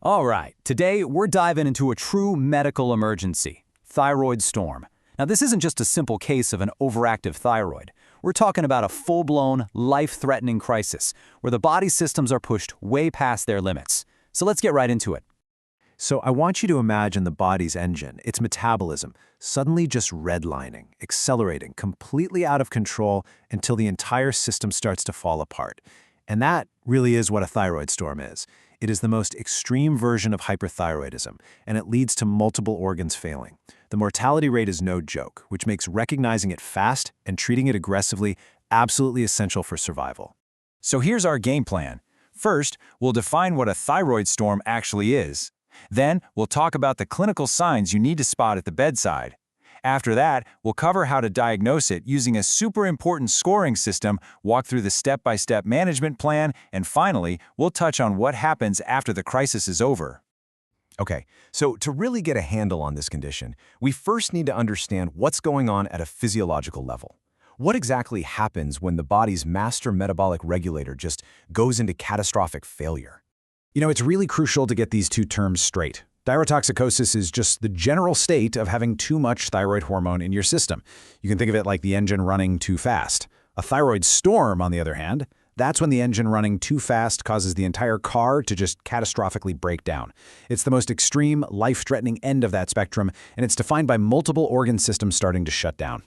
All right, today we're diving into a true medical emergency, thyroid storm. Now, this isn't just a simple case of an overactive thyroid. We're talking about a full-blown, life-threatening crisis where the body's systems are pushed way past their limits. So let's get right into it. So I want you to imagine the body's engine, its metabolism, suddenly just redlining, accelerating, completely out of control until the entire system starts to fall apart. And that really is what a thyroid storm is. It is the most extreme version of hyperthyroidism, and it leads to multiple organs failing. The mortality rate is no joke, which makes recognizing it fast and treating it aggressively absolutely essential for survival. So here's our game plan. First, we'll define what a thyroid storm actually is. Then, we'll talk about the clinical signs you need to spot at the bedside. After that, we'll cover how to diagnose it using a super important scoring system, walk through the step-by-step management plan, and finally, we'll touch on what happens after the crisis is over. Okay, so to really get a handle on this condition, we first need to understand what's going on at a physiological level. What exactly happens when the body's master metabolic regulator just goes into catastrophic failure? It's really crucial to get these two terms straight. Thyrotoxicosis is just the general state of having too much thyroid hormone in your system. You can think of it like the engine running too fast. A thyroid storm, on the other hand, that's when the engine running too fast causes the entire car to just catastrophically break down. It's the most extreme, life-threatening end of that spectrum, and it's defined by multiple organ systems starting to shut down.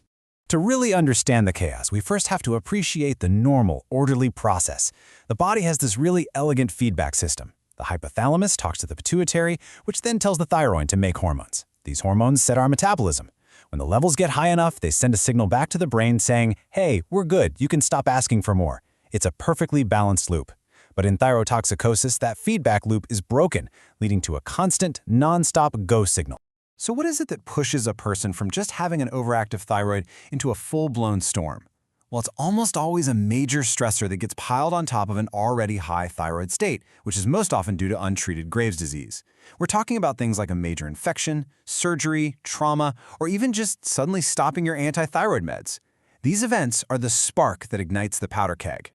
To really understand the chaos, we first have to appreciate the normal, orderly process. The body has this really elegant feedback system. The hypothalamus talks to the pituitary, which then tells the thyroid to make hormones. These hormones set our metabolism. When the levels get high enough, they send a signal back to the brain saying, "Hey, we're good, you can stop asking for more." It's a perfectly balanced loop. But in thyrotoxicosis, that feedback loop is broken, leading to a constant, non-stop go signal. So what is it that pushes a person from just having an overactive thyroid into a full-blown storm? Well, it's almost always a major stressor that gets piled on top of an already high thyroid state, which is most often due to untreated Graves' disease. We're talking about things like a major infection, surgery, trauma, or even just suddenly stopping your anti-thyroid meds. These events are the spark that ignites the powder keg.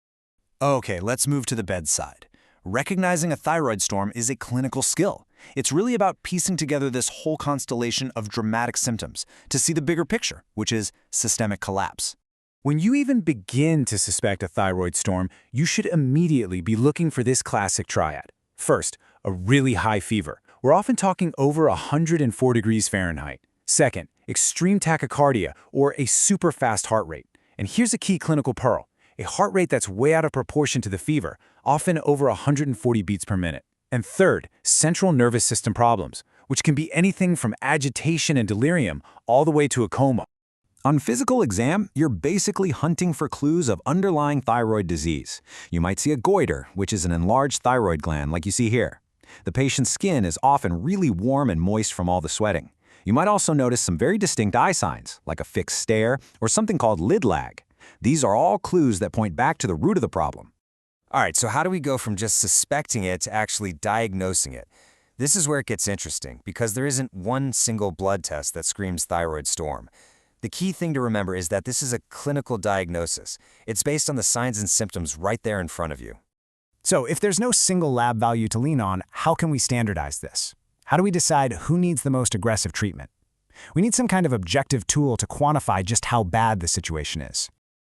Okay, let's move to the bedside. Recognizing a thyroid storm is a clinical skill. It's really about piecing together this whole constellation of dramatic symptoms to see the bigger picture, which is systemic collapse. When you even begin to suspect a thyroid storm, you should immediately be looking for this classic triad. First, a really high fever. We're often talking over 104 degrees Fahrenheit. Second, extreme tachycardia or a super fast heart rate. And here's a key clinical pearl. A heart rate that's way out of proportion to the fever, often over 140 beats per minute. And third, central nervous system problems, which can be anything from agitation and delirium all the way to a coma. On physical exam, you're basically hunting for clues of underlying thyroid disease. You might see a goiter, which is an enlarged thyroid gland like you see here. The patient's skin is often really warm and moist from all the sweating. You might also notice some very distinct eye signs, like a fixed stare or something called lid lag. These are all clues that point back to the root of the problem. All right, so how do we go from just suspecting it to actually diagnosing it? This is where it gets interesting, because there isn't one single blood test that screams thyroid storm. The key thing to remember is that this is a clinical diagnosis. It's based on the signs and symptoms right there in front of you. So if there's no single lab value to lean on, how can we standardize this? How do we decide who needs the most aggressive treatment? We need some kind of objective tool to quantify just how bad the situation is.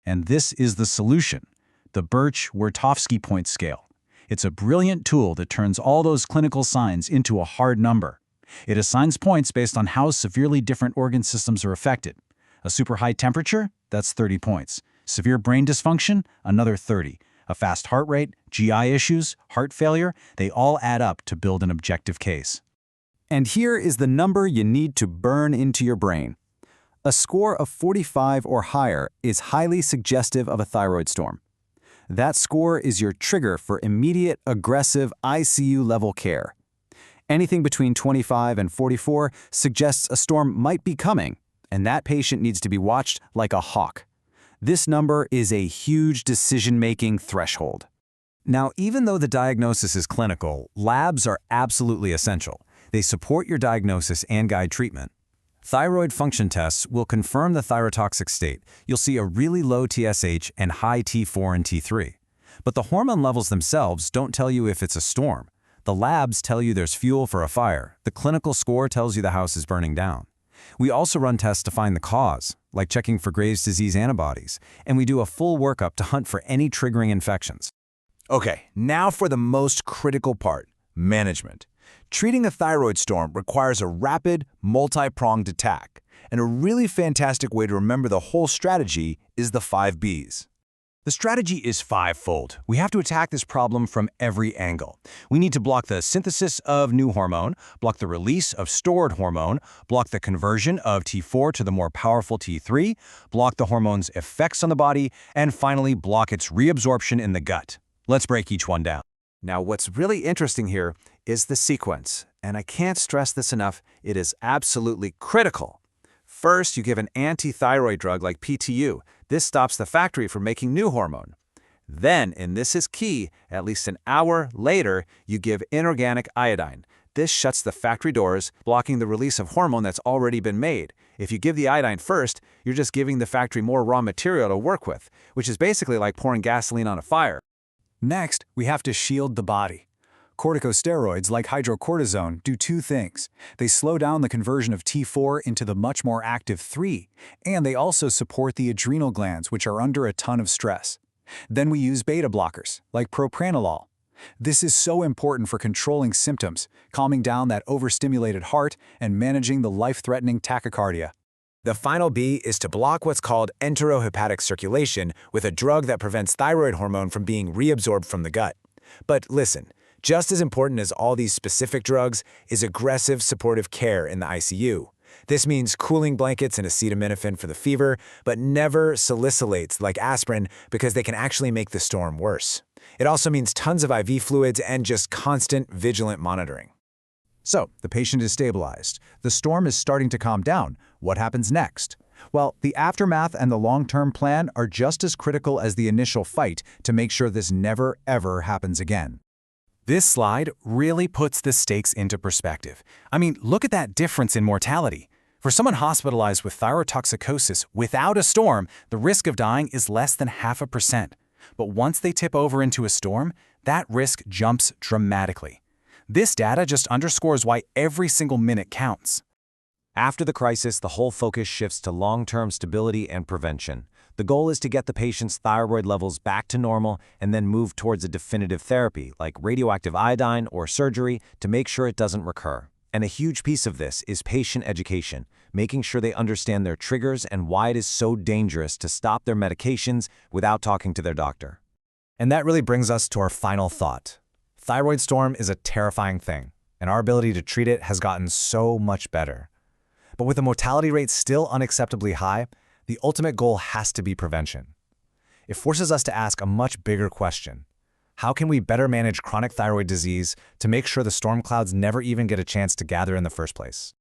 And this is the solution, the Birch-Wertofsky point scale. It's a brilliant tool that turns all those clinical signs into a hard number. It assigns points based on how severely different organ systems are affected. A super high temperature, that's 30 points. Severe brain dysfunction, another 30. A fast heart rate, GI issues, heart failure, they all add up to build an objective case. And here is the number you need to burn into your brain. A score of 45 or higher is highly suggestive of a thyroid storm. That score is your trigger for immediate, aggressive ICU-level care. Anything between 25 and 44 suggests a storm might be coming, and that patient needs to be watched like a hawk. This number is a huge decision-making threshold. Now, even though the diagnosis is clinical, labs are absolutely essential. They support your diagnosis and guide treatment. Thyroid function tests will confirm the thyrotoxic state. You'll see a really low TSH and high T4 and T3. But the hormone levels themselves don't tell you if it's a storm. The labs tell you there's fuel for a fire. The clinical score tells you the house is burning down. We also run tests to find the cause, like checking for Graves' disease antibodies, and we do a full workup to hunt for any triggering infections. Okay, now for the most critical part, management. Treating a thyroid storm requires a rapid, multi-pronged attack, and a really fantastic way to remember the whole strategy is the 5 Bs. The strategy is five-fold. We have to attack this problem from every angle. We need to block the synthesis of new hormone, block the release of stored hormone, block the conversion of T4 to the more powerful T3, block the hormone's effects on the body, and finally block its reabsorption in the gut. Let's break each one down. Now, what's really interesting here is the sequence, and I can't stress this enough, it is absolutely critical. First, you give an anti-thyroid drug like PTU. This stops the factory from making new hormone. Then, and this is key, at least an hour later, you give inorganic iodine. This shuts the factory doors, blocking the release of hormone that's already been made. If you give the iodine first, you're just giving the factory more raw material to work with, which is basically like pouring gasoline on a fire. Next, we have to shield the body. Corticosteroids like hydrocortisone do two things. They slow down the conversion of T4 into the much more active 3, and they also support the adrenal glands, which are under a ton of stress. Then we use beta blockers, like propranolol. This is so important for controlling symptoms, calming down that overstimulated heart, and managing the life-threatening tachycardia. The final B is to block what's called enterohepatic circulation with a drug that prevents thyroid hormone from being reabsorbed from the gut. But listen, just as important as all these specific drugs is aggressive supportive care in the ICU. This means cooling blankets and acetaminophen for the fever, but never salicylates like aspirin because they can actually make the storm worse. It also means tons of IV fluids and just constant, vigilant monitoring. So, the patient is stabilized. The storm is starting to calm down. What happens next? Well, the aftermath and the long-term plan are just as critical as the initial fight to make sure this never, ever happens again. This slide really puts the stakes into perspective. I mean, look at that difference in mortality. For someone hospitalized with thyrotoxicosis without a storm, the risk of dying is less than 0.5%. But once they tip over into a storm, that risk jumps dramatically. This data just underscores why every single minute counts. After the crisis, the whole focus shifts to long-term stability and prevention. The goal is to get the patient's thyroid levels back to normal and then move towards a definitive therapy, like radioactive iodine or surgery, to make sure it doesn't recur. And a huge piece of this is patient education, making sure they understand their triggers and why it is so dangerous to stop their medications without talking to their doctor. And that really brings us to our final thought. Thyroid storm is a terrifying thing, and our ability to treat it has gotten so much better. But with the mortality rate still unacceptably high, the ultimate goal has to be prevention. It forces us to ask a much bigger question. How can we better manage chronic thyroid disease to make sure the storm clouds never even get a chance to gather in the first place?